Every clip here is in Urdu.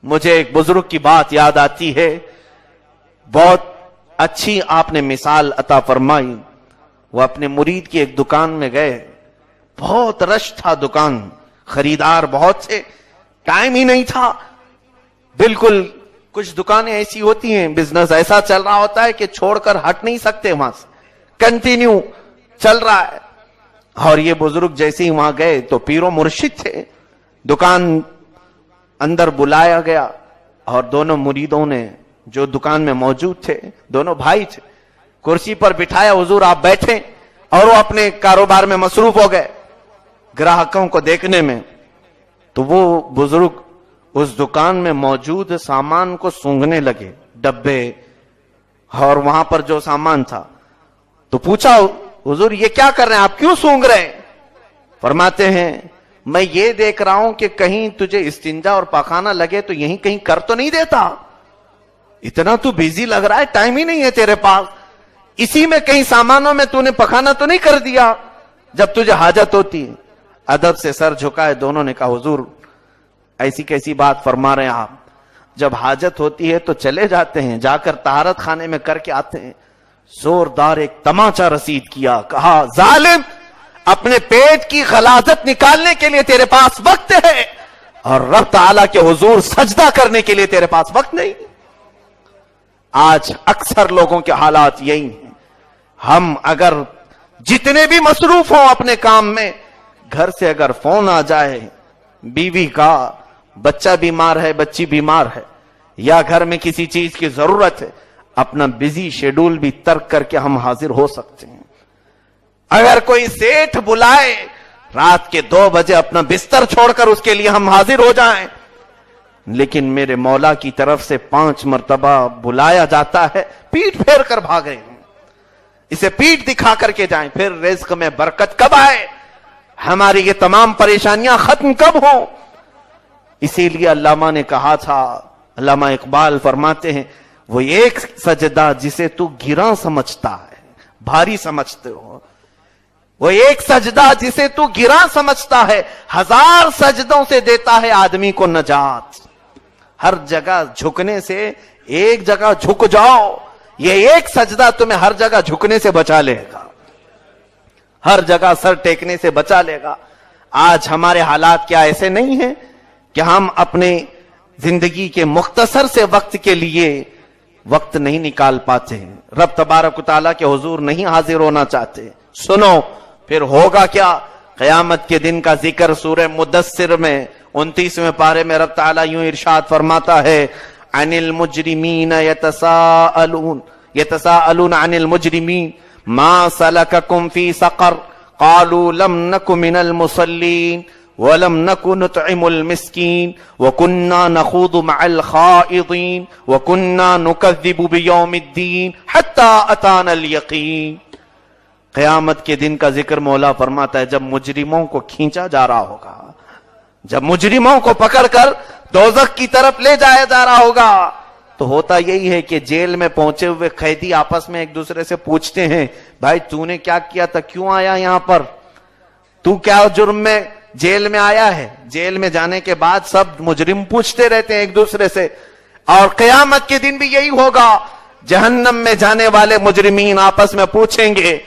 مجھے ایک بزرگ کی بات یاد آتی ہے، بہت اچھی آپ نے مثال عطا فرمائی۔ وہ اپنے مرید کی ایک دکان میں گئے، بہت رش تھا دکان، خریدار بہت سے، ٹائم ہی نہیں تھا بالکل۔ کچھ دکانیں ایسی ہوتی ہیں، بزنس ایسا چل رہا ہوتا ہے کہ چھوڑ کر ہٹ نہیں سکتے، وہاں سے کنٹینیو چل رہا ہے۔ اور یہ بزرگ جیسے ہی وہاں گئے تو پیر و مرشد تھے، دکان اندر بلایا گیا اور دونوں مریدوں نے جو دکان میں موجود تھے، دونوں بھائی تھے، کرسی پر بٹھایا، حضور آپ بیٹھے، اور وہ اپنے کاروبار میں مصروف ہو گئے گراہکوں کو دیکھنے میں۔ تو وہ بزرگ اس دکان میں موجود سامان کو سونگھنے لگے، ڈبے اور وہاں پر جو سامان تھا۔ تو پوچھا، حضور یہ کیا کر رہے ہیں آپ، کیوں سونگ رہے ہیں؟ فرماتے ہیں میں یہ دیکھ رہا ہوں کہ کہیں تجھے استنجا اور پاخانہ لگے تو یہیں کہیں کر تو نہیں دیتا، اتنا تو بیزی لگ رہا ہے، ٹائم ہی نہیں ہے تیرے پاس، اسی میں کہیں سامانوں میں تو نے پخانا تو نہیں کر دیا جب تجھے حاجت ہوتی ہے؟ ادب سے سر جھکائے دونوں نے کہا، حضور ایسی کیسی بات فرما رہے ہیں آپ، جب حاجت ہوتی ہے تو چلے جاتے ہیں، جا کر طہارت خانے میں کر کے آتے ہیں۔ زوردار ایک تماچا رسید کیا، کہا ظالم، اپنے پیٹ کی غلاظت نکالنے کے لیے تیرے پاس وقت ہے اور رب تعالیٰ کے حضور سجدہ کرنے کے لیے تیرے پاس وقت نہیں۔ آج اکثر لوگوں کے حالات یہی ہیں، ہم اگر جتنے بھی مصروف ہوں اپنے کام میں، گھر سے اگر فون آ جائے بیوی کا، بچہ بیمار ہے، بچی بیمار ہے، یا گھر میں کسی چیز کی ضرورت ہے، اپنا بزی شیڈول بھی ترک کر کے ہم حاضر ہو سکتے ہیں۔ اگر کوئی سیٹھ بلائے رات کے 2 بجے اپنا بستر چھوڑ کر اس کے لیے ہم حاضر ہو جائیں، لیکن میرے مولا کی طرف سے 5 مرتبہ بلایا جاتا ہے، پیٹ پھیر کر بھاگے، اسے پیٹ دکھا کر کے جائیں، پھر رزق میں برکت کب آئے، ہماری یہ تمام پریشانیاں ختم کب ہوں؟ اسی لیے علامہ نے کہا تھا، علامہ اقبال فرماتے ہیں، وہ ایک سجدہ جسے تو گراں سمجھتا ہے، بھاری سمجھتے ہو، وہ ایک سجدہ جسے تو گراں سمجھتا ہے، 1000 سجدوں سے دیتا ہے آدمی کو نجات۔ ہر جگہ جھکنے سے ایک جگہ جھک جاؤ، یہ ایک سجدہ تمہیں ہر جگہ جھکنے سے بچا لے گا، ہر جگہ سر ٹیکنے سے بچا لے گا۔ آج ہمارے حالات کیا ایسے نہیں ہیں کہ ہم اپنے زندگی کے مختصر سے وقت کے لیے وقت نہیں نکال پاتے ہیں، رب تبارک و تعالیٰ کے حضور نہیں حاضر ہونا چاہتے؟ سنو پھر ہوگا کیا؟ قیامت کے دن کا ذکر سورہ مدثر میں 29ویں پارے میں رب تعالیٰ یوں ارشاد فرماتا ہے، عن المجرمین یتساءلون عن المجرمین ما سلککم فی سقر قالوا لم نک من المصلین وَلَمْ نَكُ نُطْعِمُ الْمِسْكِينَ وَكُنَّا نَخُوضُ مَعَ الْخَائِضِينَ وَكُنَّا نُكَذِّبُ بِيَوْمِ الدِّينِ حَتَّى أَتَانَا الْيَقِينَ۔ قیامت کے دن کا ذکر مولا فرماتا ہے جب مجرموں کو کھینچا جا رہا ہوگا، جب مجرموں کو پکڑ کر دوزخ کی طرف لے جایا جا رہا ہوگا، تو ہوتا یہی ہے کہ جیل میں پہنچے ہوئے قیدی آپس میں ایک دوسرے سے پوچھتے ہیں، بھائی تو نے کیا کیا تھا، کیوں آیا یہاں پر، تو کیا جرم میں جیل میں آیا ہے؟ جیل میں جانے کے بعد سب مجرم پوچھتے رہتے ہیں ایک دوسرے سے، اور قیامت کے دن بھی یہی ہوگا، جہنم میں جانے والے مجرمین آپس میں پوچھیں گے،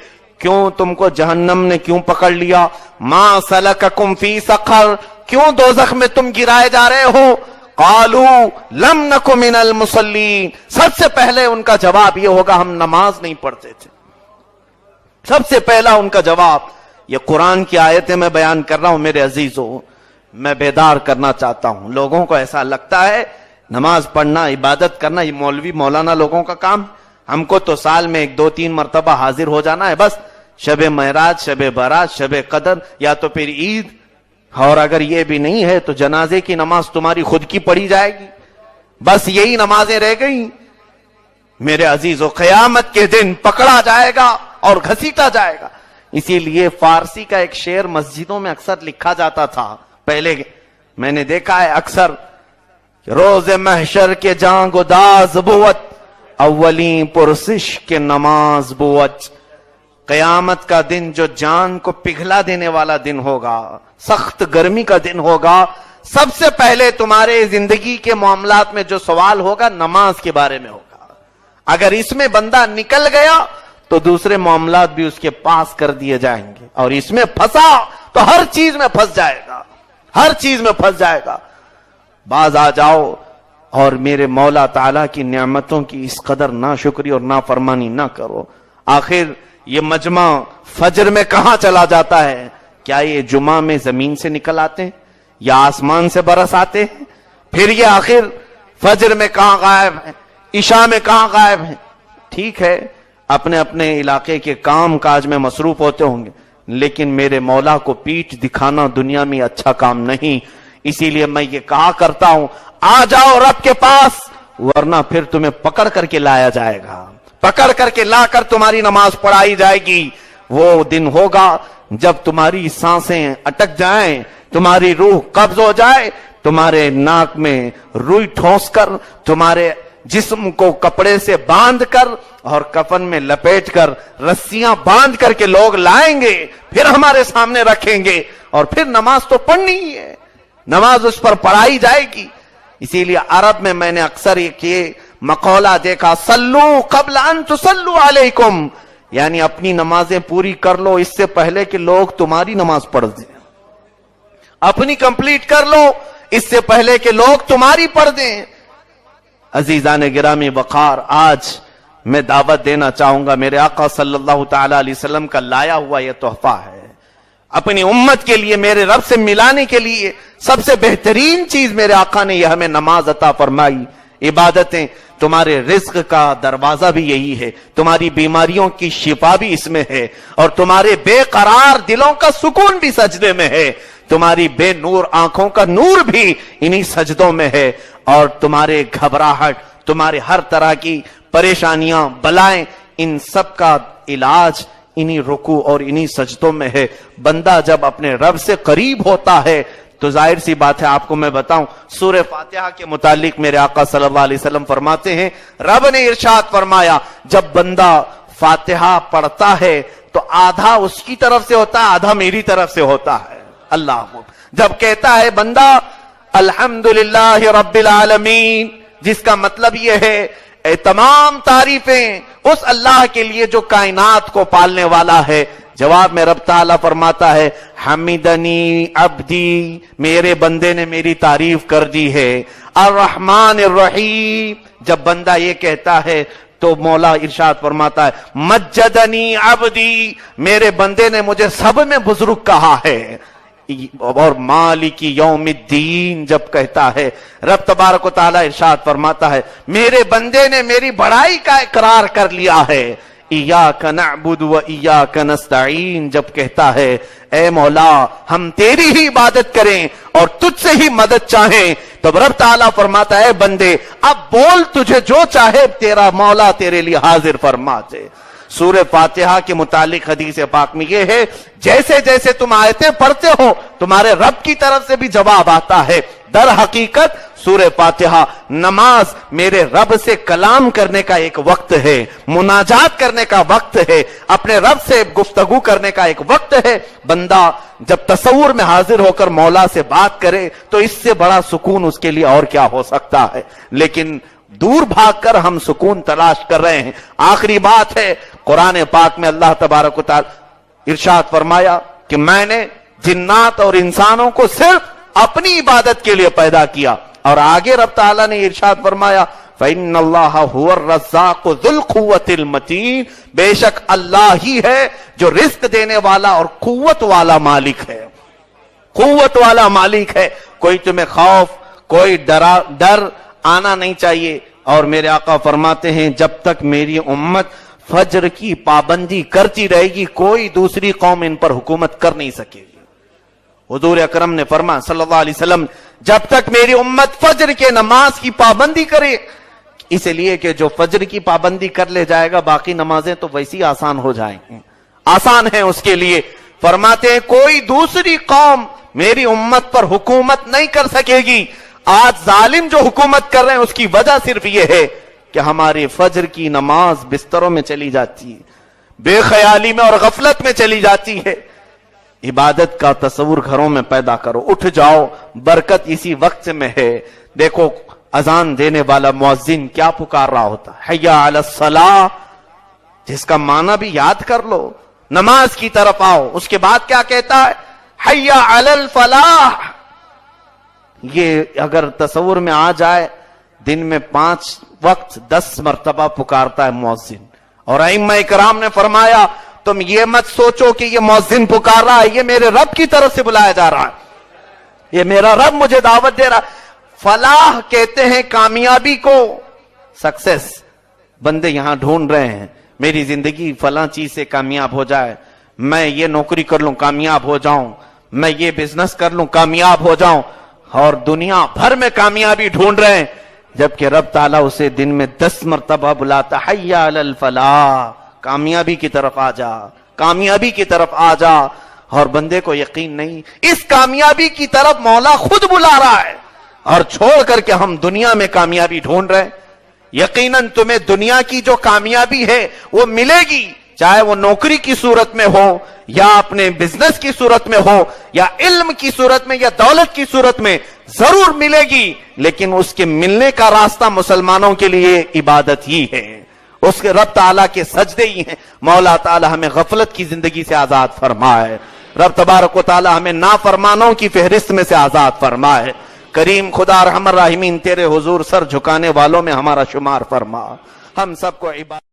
کیوں تم کو جہنم نے کیوں پکڑ لیا، ما سلککم فی سقر، کیوں دوزخ میں تم گرائے جا رہے ہو؟ قالوا لم نک من المصلین، سب سے پہلے ان کا جواب یہ ہوگا ہم نماز نہیں پڑھتے تھے، سب سے پہلا ان کا جواب۔ یہ قرآن کی آیتیں میں بیان کر رہا ہوں میرے عزیزوں، میں بیدار کرنا چاہتا ہوں۔ لوگوں کو ایسا لگتا ہے نماز پڑھنا، عبادت کرنا یہ مولوی مولانا لوگوں کا کام، ہم کو تو سال میں 1-2-3 مرتبہ حاضر ہو جانا ہے، بس شب معراج، شب برات، شب قدر یا تو پھر عید، اور اگر یہ بھی نہیں ہے تو جنازے کی نماز تمہاری خود کی پڑھی جائے گی، بس یہی نمازیں رہ گئیں۔ میرے عزیزو قیامت کے دن پکڑا جائے گا اور گھسیٹا جائے گا۔ اسی لیے فارسی کا ایک شعر مسجدوں میں اکثر لکھا جاتا تھا، پہلے میں نے دیکھا ہے اکثر، روز محشر کے جان گداز بوت، اولین پرسش کے نماز بوت۔ قیامت کا دن جو جان کو پگھلا دینے والا دن ہوگا، سخت گرمی کا دن ہوگا، سب سے پہلے تمہارے زندگی کے معاملات میں جو سوال ہوگا نماز کے بارے میں ہوگا. اگر اس میں بندہ نکل گیا تو دوسرے معاملات بھی اس کے پاس کر دیے جائیں گے, اور اس میں پھنسا تو ہر چیز میں پھنس جائے گا, ہر چیز میں پھنس جائے گا. باز آ جاؤ اور میرے مولا تعالیٰ کی نعمتوں کی اس قدر ناشکری اور نافرمانی نہ کرو. آخر یہ مجمع فجر میں کہاں چلا جاتا ہے؟ کیا یہ جمعہ میں زمین سے نکل آتے ہیں یا آسمان سے برس آتے ہیں؟ پھر یہ آخر فجر میں کہاں غائب ہیں, عشاء میں کہاں غائب ہیں؟ ٹھیک ہے, اپنے اپنے علاقے کے کام کاج میں مصروف ہوتے ہوں گے, لیکن میرے مولا کو پیٹھ دکھانا دنیا میں اچھا کام نہیں. اسی لیے میں یہ کہا کرتا ہوں, آ جاؤ رب کے پاس, ورنہ پھر تمہیں پکڑ کر کے لایا جائے گا, پکڑ کر کے لا کر تمہاری نماز پڑھائی جائے گی. وہ دن ہوگا جب تمہاری سانسیں اٹک جائیں, تمہاری روح قبض ہو جائے, تمہارے ناک میں روئی ٹھونس کر, تمہارے جسم کو کپڑے سے باندھ کر اور کفن میں لپیٹ کر رسیاں باندھ کر کے لوگ لائیں گے, پھر ہمارے سامنے رکھیں گے, اور پھر نماز تو پڑھنی ہی ہے, نماز اس پر پڑھائی جائے گی. اسی لیے عرب میں نے اکثر یہ مقولہ دیکھا, سلو قبل ان تسلو علیکم, یعنی اپنی نمازیں پوری کر لو اس سے پہلے کہ لوگ تمہاری نماز پڑھ دیں. اپنی کمپلیٹ کر لو اس سے پہلے کہ لوگ تمہاری پڑھ دیں. عزیزان گرامی وقار, آج میں دعوت دینا چاہوں گا, میرے آقا صلی اللہ تعالی علیہ وسلم کا لایا ہوا یہ تحفہ ہے اپنی امت کے لیے, میرے رب سے ملانے کے لیے. سب سے بہترین چیز میرے آقا نے یہ ہمیں نماز عطا فرمائی, عبادتیں. تمہارے رزق کا دروازہ بھی یہی ہے, تمہاری بیماریوں کی شفا بھی اس میں ہے, اور تمہارے بے قرار دلوں کا سکون بھی سجدے میں ہے, تمہاری بے نور آنکھوں کا نور بھی انہی سجدوں میں ہے, اور تمہارے گھبراہٹ, تمہارے ہر طرح کی پریشانیاں, بلائیں, ان سب کا علاج انہی رکوع اور انہی سجدوں میں ہے. بندہ جب اپنے رب سے قریب ہوتا ہے تو ظاہر سی بات ہے, آپ کو میں بتاؤں, سورہ فاتحہ کے متعلق میرے آقا صلی اللہ علیہ وسلم فرماتے ہیں, رب نے ارشاد فرمایا جب بندہ فاتحہ پڑھتا ہے تو آدھا اس کی طرف سے ہوتا ہے, آدھا میری طرف سے ہوتا ہے. اللہ جب کہتا ہے بندہ الحمدللہ رب العالمین, جس کا مطلب یہ ہے اے تمام تعریفیں اس اللہ کے لیے جو کائنات کو پالنے والا ہے. جواب میں رب تعالیٰ فرماتا ہے حمیدنی عبدی, میرے بندے نے میری تعریف کر دی ہے. الرحمن الرحیم, جب بندہ یہ کہتا ہے تو مولا ارشاد فرماتا ہے مجدنی عبدی, میرے بندے نے مجھے سب میں بزرگ کہا ہے. اور مالک یوم الدین جب کہتا ہے رب تبارک و تعالیٰ ارشاد فرماتا ہے میرے بندے نے میری بڑائی کا اقرار کر لیا ہے. ایاک نعبد و ایاک نستعین جب کہتا ہے اے مولا ہم تیری ہی عبادت کریں اور تجھ سے ہی مدد چاہیں, تو رب تعالیٰ فرماتا ہے بندے اب بول, تجھے جو چاہے تیرا مولا تیرے لیے حاضر فرما دے. سورہ فاتحہ کے متعلق حدیث پاک میں یہ ہے جیسے جیسے تم آیتیں پڑھتے ہو تمہارے رب کی طرف سے بھی جواب آتا ہے. در حقیقت سورہ فاتحہ نماز میرے رب سے کلام کرنے کا ایک وقت ہے, مناجات کرنے کا وقت ہے, اپنے رب سے گفتگو کرنے کا ایک وقت ہے. بندہ جب تصور میں حاضر ہو کر مولا سے بات کرے تو اس سے بڑا سکون اس کے لیے اور کیا ہو سکتا ہے. لیکن دور بھاگ کر ہم سکون تلاش کر رہے ہیں. آخری بات ہے, قرآن پاک میں اللہ تبارک و تعالی ارشاد فرمایا کہ میں نے جنات اور انسانوں کو صرف اپنی عبادت کے لیے پیدا کیا, اور آگے رب تعالیٰ نے ارشاد فرمایا فَإِنَّ اللَّهَ هُوَ الرَّزَّاقُ ذُو الْقُوَّةِ الْمَتِينُ, بے شک اللہ ہی ہے جو رزق دینے والا اور قوت والا مالک ہے, قوت والا مالک ہے. کوئی تمہیں خوف, کوئی ڈر آنا نہیں چاہیے. اور میرے آقا فرماتے ہیں جب تک میری امت فجر کی پابندی کرتی رہے گی کوئی دوسری قوم ان پر حکومت کر نہیں سکے گی. حضور اکرم نے فرمایا صلی اللہ علیہ وسلم جب تک میری امت فجر کے نماز کی پابندی کرے, اس لیے کہ جو فجر کی پابندی کر لے جائے گا باقی نمازیں تو ویسی آسان ہو جائیں گی, آسان ہیں اس کے لیے. فرماتے ہیں کوئی دوسری قوم میری امت پر حکومت نہیں کر سکے گی. آج ظالم جو حکومت کر رہے ہیں اس کی وجہ صرف یہ ہے کہ ہماری فجر کی نماز بستروں میں چلی جاتی ہے, بے خیالی میں اور غفلت میں چلی جاتی ہے. عبادت کا تصور گھروں میں پیدا کرو. اٹھ جاؤ, برکت اسی وقت میں ہے. دیکھو اذان دینے والا مؤذن کیا پکار رہا ہوتا, حی علی الصلاۃ, جس کا معنی بھی یاد کر لو, نماز کی طرف آؤ. اس کے بعد کیا کہتا ہے, حی علی الفلاح. یہ اگر تصور میں آ جائے, دن میں 5 وقت 10 مرتبہ پکارتا ہے مؤذن. اور ائمہ کرام نے فرمایا تم یہ مت سوچو کہ یہ مؤذن پکار رہا ہے, یہ میرے رب کی طرف سے بلایا جا رہا ہے, یہ میرا رب مجھے دعوت دے رہا ہے. فلاح کہتے ہیں کامیابی کو, سکسیس. بندے یہاں ڈھونڈ رہے ہیں میری زندگی فلاں چیز سے کامیاب ہو جائے, میں یہ نوکری کر لوں کامیاب ہو جاؤں, میں یہ بزنس کر لوں کامیاب ہو جاؤں, اور دنیا بھر میں کامیابی ڈھونڈ رہے ہیں, جبکہ رب تعالیٰ اسے دن میں 10 مرتبہ بلاتا, حی علی الفلاح, کامیابی کی طرف آ جا, کامیابی کی طرف آ جا. اور بندے کو یقین نہیں, اس کامیابی کی طرف مولا خود بلا رہا ہے, اور چھوڑ کر کے ہم دنیا میں کامیابی ڈھونڈ رہے ہیں. یقیناً تمہیں دنیا کی جو کامیابی ہے وہ ملے گی, چاہے وہ نوکری کی صورت میں ہو, یا اپنے بزنس کی صورت میں ہو, یا علم کی صورت میں, یا دولت کی صورت میں, ضرور ملے گی. لیکن اس کے ملنے کا راستہ مسلمانوں کے لیے عبادت ہی ہے, اس کے رب تعالیٰ کے سجدے ہی ہیں. مولا تعالیٰ ہمیں غفلت کی زندگی سے آزاد فرمائے. رب تبارک و تعالیٰ ہمیں نافرمانوں کی فہرست میں سے آزاد فرمائے. کریم خدا ارحم الراحمین تیرے حضور سر جھکانے والوں میں ہمارا شمار فرما. ہم سب کو عبادت